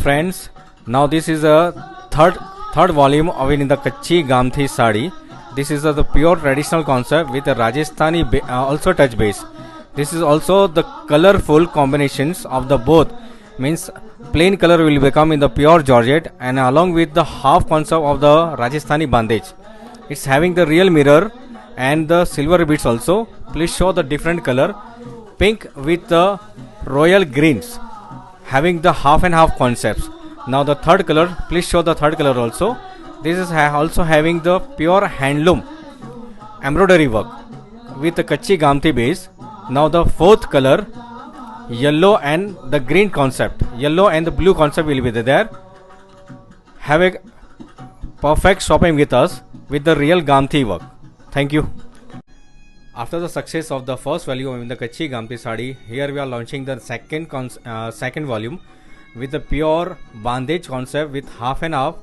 Friends, now this is a third volume of in the Kachi Gamthi Sari. This is the pure traditional concept with a Rajasthani also touch base. This is also the colorful combinations of the both, means plain color will become in the pure Georgette and along with the half concept of the Rajasthani bandage. It's having the real mirror and the silver beads also. Please show the different color. Pink with the royal greens, having the half and half concepts. Now the third color, please show the third color also. This is also having the pure handloom embroidery work with the Kachi Gamti base. Now the fourth color, yellow and the green concept, yellow and the blue concept will be there. Have a perfect shopping with us with the real Gamti work. Thank you. After the success of the first volume in the Kachi Gamti Sari, here we are launching the second volume with the pure bandage concept with half and half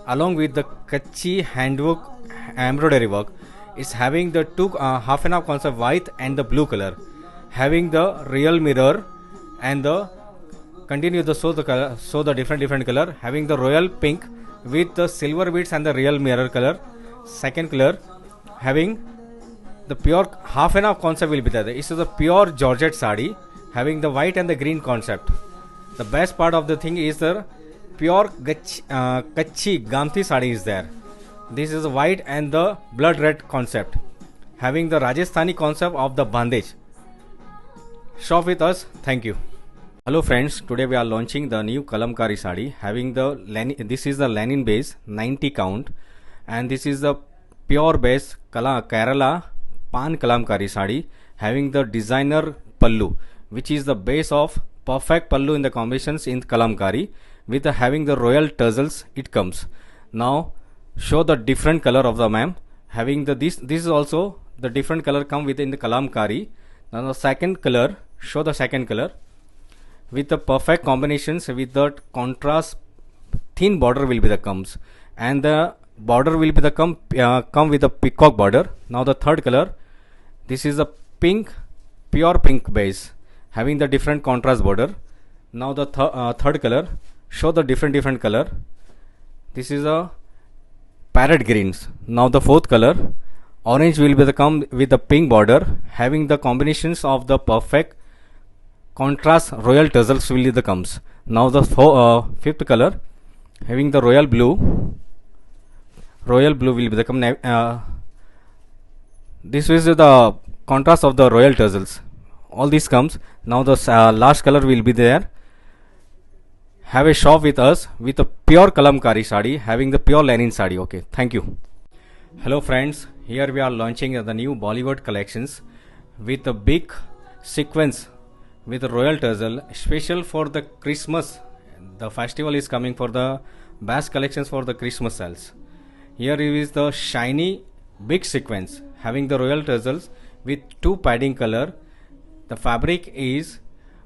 along with the Kachi handwork embroidery work. It's having the two half and half concept white and the blue color, having the real mirror and the continue the show the different color, having the royal pink with the silver beads and the real mirror color. Second color having the pure half and half concept will be there. This is the pure Georgette sari having the white and the green concept. The best part of the thing is the pure Kachi Gamti sari is there. This is the white and the blood red concept, having the Rajasthani concept of the bandage. Shop with us. Thank you. Hello friends, today we are launching the new Kalamkari sari having the this is the Lenin base 90 count and this is the pure base Kerala Pan Kalamkari sari having the designer pallu, which is the base of perfect pallu in the combinations in Kalamkari with having the royal tassels it comes. Now show the different color of the ma'am, having the this is also the different color come within the Kalamkari. Now the second color, show the second color with the perfect combinations with the contrast thin border will be the comes and the border will be the come with the peacock border. Now the third color, this is a pink, pure pink base having the different contrast border. Now the third color, show the different color. This is a parrot greens. Now the fourth color, orange will be the come with the pink border having the combinations of the perfect contrast royal tassels will be the comes. Now the fifth color having the royal blue will be the come. This is the contrast of the royal tassels. All this comes. Now the last color will be there. Have a shop with us with a pure Kalamkari sari having the pure Lenin sari. Okay, thank you. Hello friends, here we are launching the new Bollywood collections with a big sequence with a royal tassel special for the Christmas. The festival is coming for the best collections for the Christmas sales. Here is the shiny big sequence having the royal tassels with two padding color. The fabric is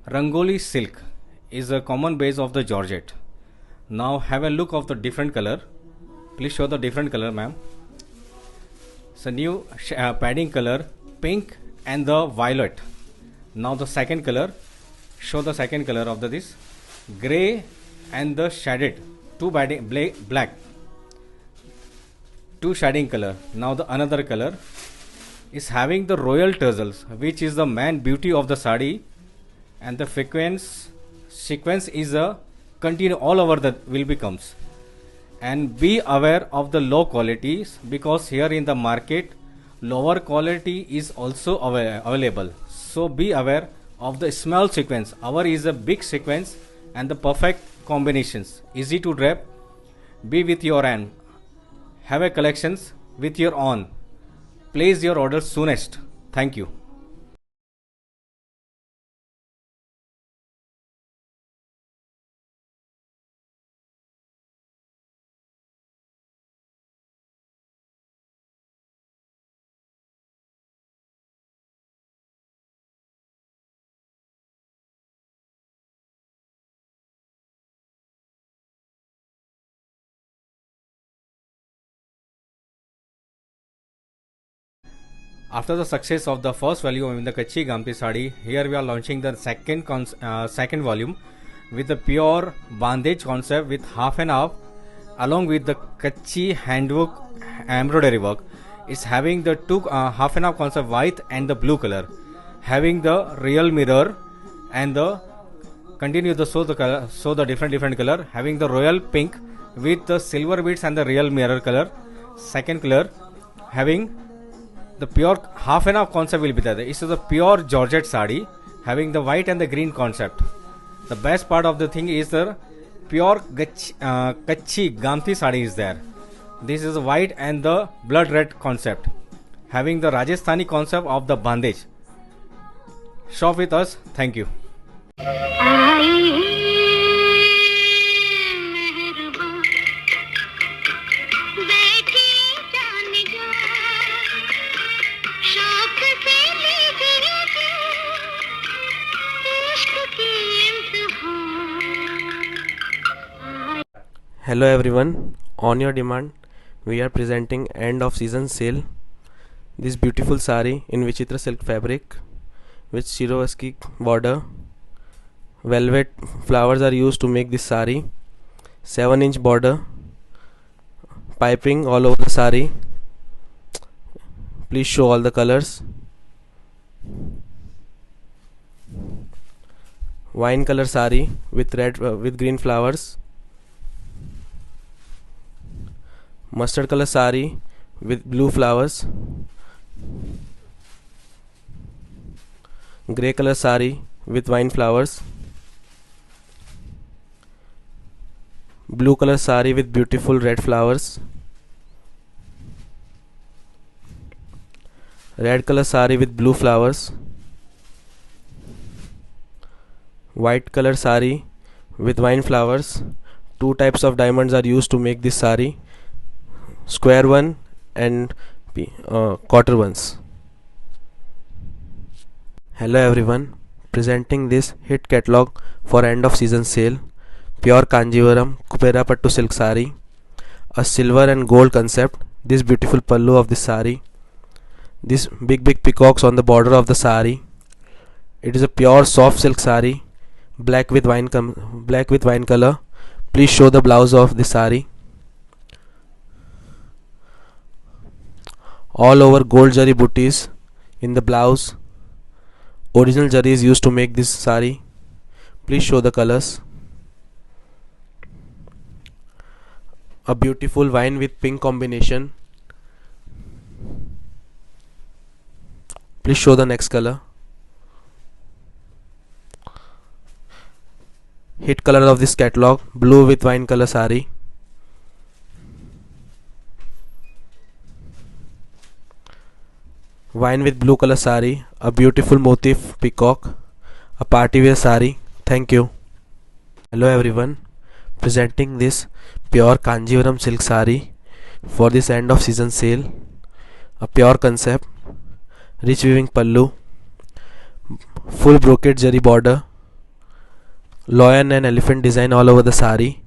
Rangoli silk, is a common base of the Georgette. Now have a look of the different color. Please show the different color ma'am. So new padding color pink and the violet. Now the second color, show the second color of this gray and the shaded two padding black, two shading color. Now the another color is having the royal tassels, which is the main beauty of the sari, and the sequence is a continue all over the will becomes. And be aware of the low qualities because here in the market lower quality is also available. So be aware of the small sequence. Our is a big sequence and the perfect combinations, easy to drape. Be with your hand. Have a collections with your own. Place your order soonest. Thank you. After the success of the first volume in the Kachi Gamti Sari, here we are launching the second volume with the pure bandage concept with half and half, along with the kachi handwork embroidery work. It's having the two half and half concept white and the blue color, having the real mirror and the continue the show the color, show the different color, having the royal pink with the silver beads and the real mirror color. Second color having the pure half and half concept will be there. This is the pure Georgette sari having the white and the green concept. The best part of the thing is the pure kachi gamthi sari is there. This is white and the blood red concept, having the Rajasthani concept of the bandage. Shop with us. Thank you. Hello everyone, on your demand we are presenting end of season sale. This beautiful sari in Vichitra silk fabric with Shirovaski border. Velvet flowers are used to make this sari. 7-inch border, piping all over the sari. Please show all the colors. Wine color sari with red with green flowers. Mustard color sari with blue flowers. Grey color sari with wine flowers. Blue color sari with beautiful red flowers. Red color sari with blue flowers. White color sari with wine flowers. Two types of diamonds are used to make this sari, square one and quarter ones. Hello everyone, presenting this hit catalog for end of season sale. Pure Kanjivaram Kupera Pattu silk sari, a silver and gold concept. This beautiful pallu of this sari, this big peacocks on the border of the sari. It is a pure soft silk sari, black with wine color. Please show the blouse of this sari. All over gold zari booties in the blouse. Original zari is used to make this sari. Please show the colors. A beautiful wine with pink combination. Please show the next color. Hit color of this catalog, blue with wine color sari. Wine with blue color sari, a beautiful motif peacock, a party wear sari. Thank you. Hello everyone, presenting this pure Kanjivaram silk sari for this end of season sale. A pure concept, rich weaving pallu, full brocade zari border, lion and elephant design all over the sari,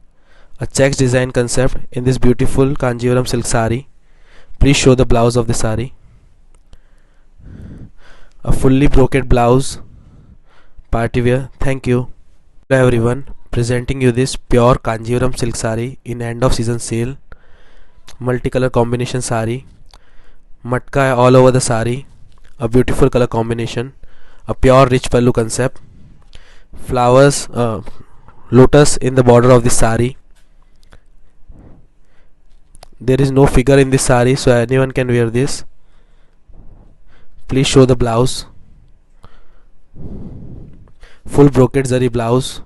a checks design concept in this beautiful Kanjivaram silk sari. Please show the blouse of the sari. A fully brocade blouse, party wear. Thank you. Hello everyone, presenting you this pure Kanjivaram silk sari in end of season sale. Multicolor combination sari, matka all over the sari, a beautiful color combination, a pure rich pallu concept, flowers, lotus in the border of this sari. There is no figure in this sari, so anyone can wear this. Please show the blouse. Full brocade zari blouse.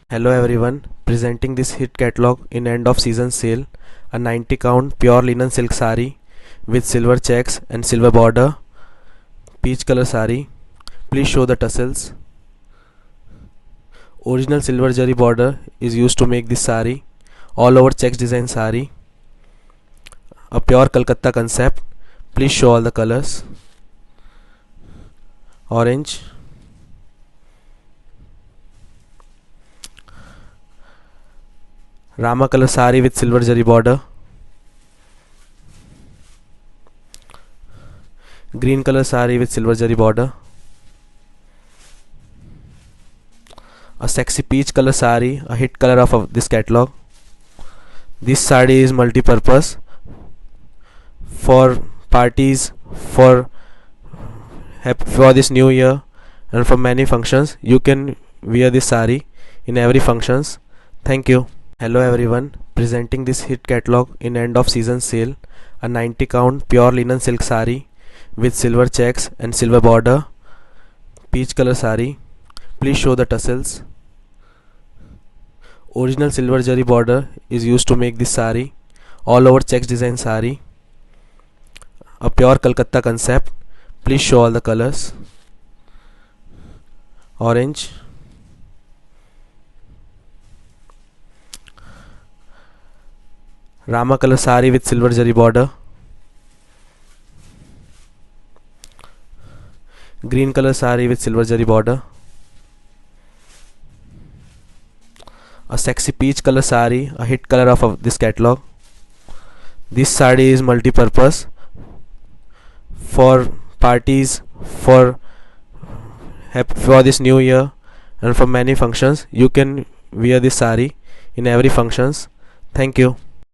Hello everyone, presenting this hit catalog in end of season sale. A 90 count pure linen silk sari with silver checks and silver border, peach color sari. Please show the tassels. Original silver zari border is used to make this sari. All over checks design sari, a pure Kolkata concept. Please show all the colors. Orange, Rama color sari with silver zari border, green color sari with silver zari border, a sexy peach color sari, a hit color of this catalog. This sari is multi-purpose for parties, for this new year, and for many functions. You can wear this sari in every functions. Thank you. Hello everyone, presenting this hit catalog in end of season sale, a 90 count pure linen silk sari with silver checks and silver border, peach color sari. Please show the tassels. Original silver zari border is used to make this sari. All over checks design sari. A pure Kolkata concept. Please show all the colors. Orange, Rama color sari with silver zari border, green color sari with silver zari border, a sexy peach color sari, a hit color of this catalog. This sari is multi-purpose for parties, for this new year, and for many functions. You can wear this sari in every functions. Thank you.